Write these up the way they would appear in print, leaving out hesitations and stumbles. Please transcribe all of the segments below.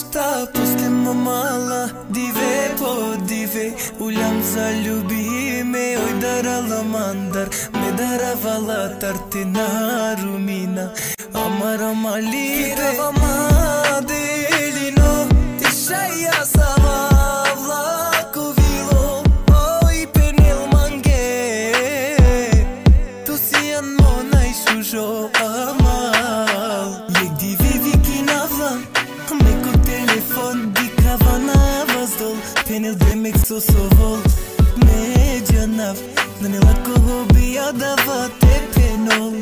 ništa, posle mala dive po dive. Uljam zaljubi me, oj darala mandar, me daravala tartina rumina. Amara malire Kirava madelino, tishaia savavla kovilo, oj penel mange. Tu si an mona i sujo amal. Jek divi vikinava, me ko telefon di kavana vazdol. Penel demek sosovol, me janav, nanela koho bijadava te penol.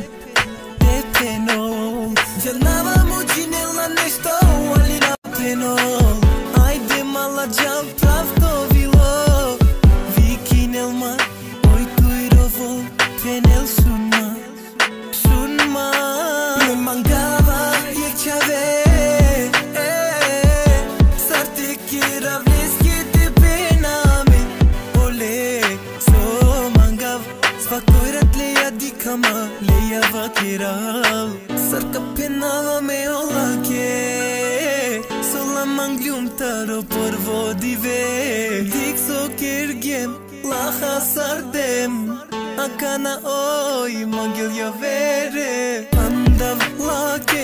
Janava mucinela nešto ali na penol. Ajde mala jam pravto vilo. Vikinel ma, oj tuirovo, penel sunma. Sunma me mangava jek chave. Sarte kira vleski te pename. Ole, so mangav, svakoirat leja dikama, leja vakiral. Sarka penava me olake, sola manglium taro por vodive. Dik so kergem, laha sardem, akana oi mangil ya vere. Andav lake,